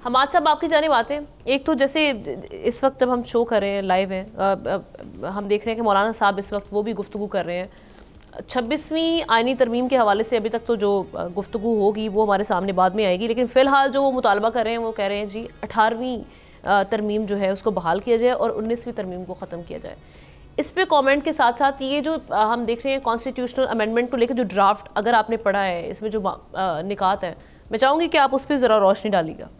हमाद साहब आपकी जानिब आते हैं। एक तो जैसे इस वक्त जब हम शो कर रहे हैं, लाइव हैं, हम देख रहे हैं कि मौलाना साहब इस वक्त वो भी गुफ्तगू कर रहे हैं 26वीं आइनी तरमीम के हवाले से। अभी तक तो जो गुफ्तगू होगी वो हमारे सामने बाद में आएगी, लेकिन फ़िलहाल जो वो मुतालबा कर रहे हैं वो कह रहे हैं जी 18वीं तरमीम जो है उसको बहाल किया जाए और 19वीं तरमीम को ख़त्म किया जाए। इस पे कमेंट के साथ साथ ये जो हम देख रहे हैं कॉन्स्टिट्यूशनल अमेंडमेंट को लेकर जो ड्राफ्ट अगर आपने पढ़ा है, इसमें जो निकात हैं, मैं चाहूँगी कि आप उस पर ज़रा रोशनी डालिएगा।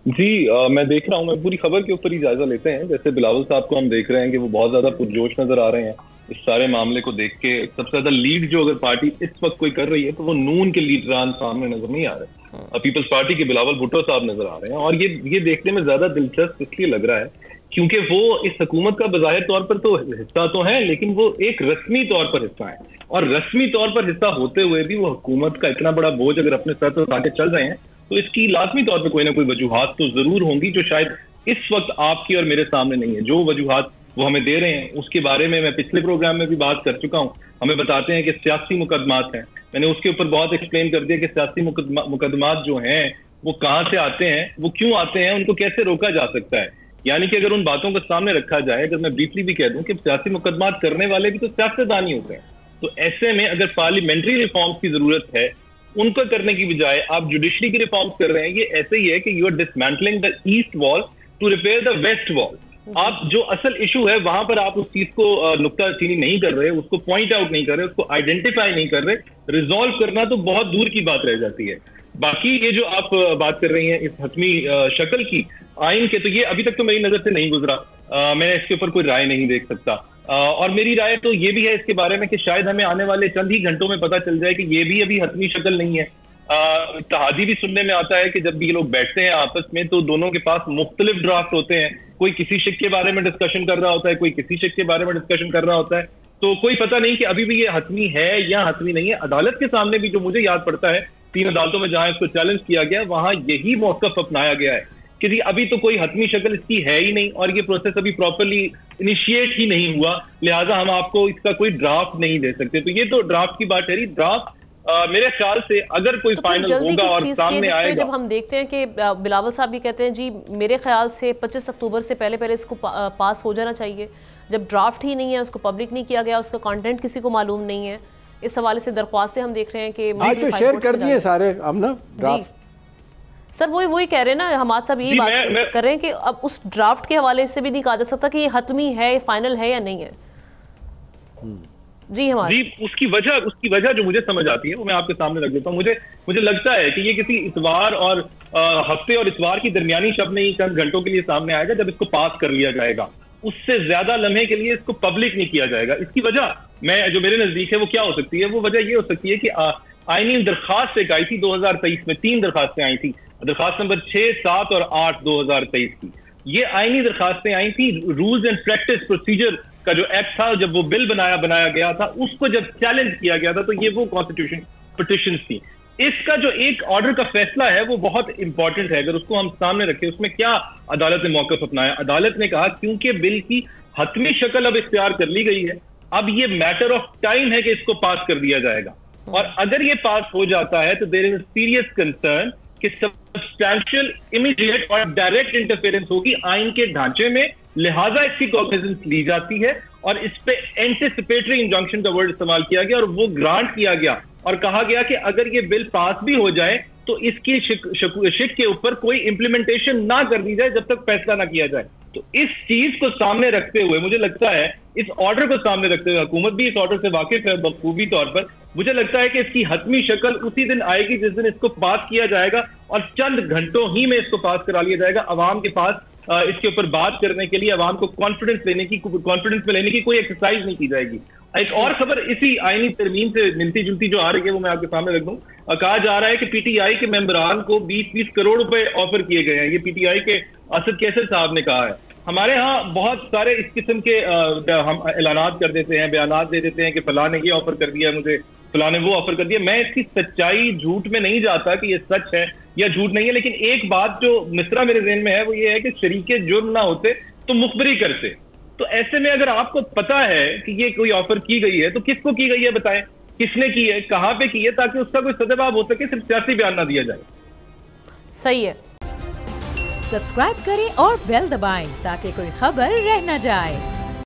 जी मैं देख रहा हूँ, मैं पूरी खबर के ऊपर ही जायजा लेते हैं। जैसे बिलावल साहब को हम देख रहे हैं कि वो बहुत ज्यादा पुरजोश नजर आ रहे हैं इस सारे मामले को देख के। सबसे ज्यादा लीड जो अगर पार्टी इस वक्त कोई कर रही है तो वो नून के लीडरान सामने नजर नहीं आ रहे, पीपल्स पार्टी के बिलावल भुट्टो साहब नजर आ रहे हैं। और ये देखने में ज्यादा दिलचस्प इसलिए लग रहा है क्योंकि वो इस हुकूमत का बज़ाहिर तौर पर तो हिस्सा तो है, लेकिन वो एक रस्मी तौर पर हिस्सा है। और रस्मी तौर पर हिस्सा होते हुए भी वो हुकूमत का इतना बड़ा बोझ अगर अपने सर पर उठा के चल रहे हैं तो इसकी लाजमी तौर पर कोई ना कोई वजूहात तो जरूर होंगी जो शायद इस वक्त आपकी और मेरे सामने नहीं है। जो वजूहात वो हमें दे रहे हैं उसके बारे में मैं पिछले प्रोग्राम में भी बात कर चुका हूं। हमें बताते हैं कि सियासी मुकदमात हैं, मैंने उसके ऊपर बहुत एक्सप्लेन कर दिया कि सियासी मुकदमात जो हैं वो कहां से आते हैं, वो क्यों आते हैं, उनको कैसे रोका जा सकता है। यानी कि अगर उन बातों को सामने रखा जाए, अगर मैं ब्रीफली भी कह दूं कि सियासी मुकदमात करने वाले भी तो सियासतदान ही होते हैं, तो ऐसे में अगर पार्लियामेंट्री रिफॉर्म्स की जरूरत है उनको करने की बजाय आप जुडिशरी की रिफॉर्म्स कर रहे हैं। ये ऐसे ही है कि you are dismantling the east wall to repair the west wall. आप जो असल इशू है वहां पर आप उस चीज को नुक्ताचीनी नहीं कर रहे, उसको पॉइंट आउट नहीं कर रहे, उसको आइडेंटिफाई नहीं कर रहे। रिजॉल्व करना तो बहुत दूर की बात रह जाती है। बाकी ये जो आप बात कर रही हैं इस हतमी शक्ल की आइन के, तो ये अभी तक तो मेरी नजर से नहीं गुजरा। मैं इसके ऊपर कोई राय नहीं देख सकता। और मेरी राय तो ये भी है इसके बारे में कि शायद हमें आने वाले चंद ही घंटों में पता चल जाए कि ये भी अभी हतमी शक्ल नहीं है। तहादी भी सुनने में आता है कि जब भी लोग बैठते हैं आपस में तो दोनों के पास मुख्तलिफ ड्राफ्ट होते हैं। कोई किसी शिक के बारे में डिस्कशन कर रहा होता है, कोई किसी शिक के बारे में डिस्कशन कर रहा होता है, तो कोई पता नहीं कि अभी भी ये हतमी है या हतमी नहीं है। अदालत के सामने भी जो मुझे याद पड़ता है 3 अदालतों में जहां इसको चैलेंज किया गया वहां यही मौकफ अपनाया गया है कि जी अभी तो कोई हतमी शक्ल इसकी है ही नहीं और ये प्रोसेस अभी प्रॉपरली इनिशिएट ही नहीं हुआ, लिहाजा हम आपको इसका कोई ड्राफ्ट नहीं दे सकते। तो ये तो ड्राफ्ट की बात है। ड्राफ्ट मेरे ख्याल से अगर कोई तो फाइनल होगा और सामने आएगा, जब हम देखते हैं कि बिलावल साहब भी कहते हैं जी मेरे ख्याल से 25 अक्टूबर से पहले इसको पास हो जाना चाहिए। जब ड्राफ्ट ही नहीं है, उसको पब्लिक नहीं किया गया, उसका कंटेंट किसी को मालूम नहीं है, इस हवाले से दरख्वास्तें हम देख रहे हैं कि आज तो शेयर कर दिए सारे हम ना ड्राफ्ट। सर वही कह रहे हैं ना हमाद साहब, यही बात कर रहे हैं कि अब उस ड्राफ्ट के हवाले से भी नहीं कहा जा सकता कि ये हतमी है, फाइनल है या नहीं है। जी उसकी वजह जो मुझे समझ आती है वो मैं आपके सामने रख देता हूँ। मुझे लगता है कि ये किसी इतवार और हफ्ते और इतवार की दरमियानी शब में ही चंद घंटों के लिए सामने आएगा जब इसको पास कर लिया जाएगा। उससे ज्यादा लम्हे के लिए इसको पब्लिक नहीं किया जाएगा। इसकी वजह जो मेरे नजदीक है वो क्या हो सकती है, वो वजह ये हो सकती है कि आईनी दरखास्त एक आई थी 2023 में, 3 दरखास्तें आई थी, दरखास्त नंबर 6, 7 और 8 2023 की। ये आईनी दरखास्तें आई थी रूल्स एंड प्रैक्टिस प्रोसीजर का जो एक्ट था, जब वो बिल बनाया गया था उसको जब चैलेंज किया गया था, तो ये वो कॉन्स्टिट्यूशन पिटिशंस थी। इसका जो एक ऑर्डर का फैसला है वो बहुत इंपॉर्टेंट है, अगर उसको हम सामने रखें। उसमें क्या अदालत ने मौकफ अपनाया? अदालत ने कहा क्योंकि बिल की हतमी शक्ल अब इख्तियार कर ली गई है, अब ये मैटर ऑफ टाइम है कि इसको पास कर दिया जाएगा। और अगर ये पास हो जाता है तो देयर इज सीरियस कंसर्न कि सब्सटैंशियल, इमीडिएट और डायरेक्ट इंटरफेरेंस होगी आइन के ढांचे में, लिहाजा इसकी कॉग्निजेंस ली जाती है। और इस पे एंटिसिपेटरी इंजंक्शन का वर्ड इस्तेमाल किया गया और वो ग्रांट किया गया और कहा गया कि अगर ये बिल पास भी हो जाए तो इसकी शिक के ऊपर कोई इंप्लीमेंटेशन ना कर दी जाए जब तक फैसला ना किया जाए। तो इस चीज को सामने रखते हुए मुझे लगता है, इस ऑर्डर को सामने रखते हुए, हुकूमत भी इस ऑर्डर से वाकिफ है बखूबी तौर पर, मुझे लगता है कि इसकी हतमी शक्ल उसी दिन आएगी जिस दिन इसको पास किया जाएगा और चंद घंटों ही में इसको पास करा लिया जाएगा। अवाम के पास इसके ऊपर बात करने के लिए, अवाम को कॉन्फिडेंस में लेने की कोई एक्सरसाइज नहीं की जाएगी। एक और खबर इसी आईनी तरमीम से मिलती जुलती जो आ रही है वो मैं आपके सामने रख दूं। कहा जा रहा है कि पीटीआई के मेंबरान को 20-20 करोड़ रुपए ऑफर किए गए हैं। ये पीटीआई के असद कैसर साहब ने कहा है। हमारे यहाँ बहुत सारे इस किस्म के हम ऐलानात कर देते हैं, बयानात दे देते हैं कि फलां ने ये ऑफर कर दिया मुझे, फलां ने वो ऑफर कर दिया। मैं इसकी सच्चाई झूठ में नहीं जाता कि ये सच है या झूठ नहीं है, लेकिन एक बात जो मिसरा मेरे ज़हन में है वो ये है कि शरीके जुर्म ना होते तो मुखबरी करते। तो ऐसे में अगर आपको पता है कि ये कोई ऑफर की गई है तो किसको की गई है बताएं, किसने की है, कहां पे की है, ताकि उसका कोई सदबाब हो सके, सिर्फ सियासी बयान ना दिया जाए। सही है। सब्सक्राइब करें और बेल दबाएं ताकि कोई खबर रह न जाए।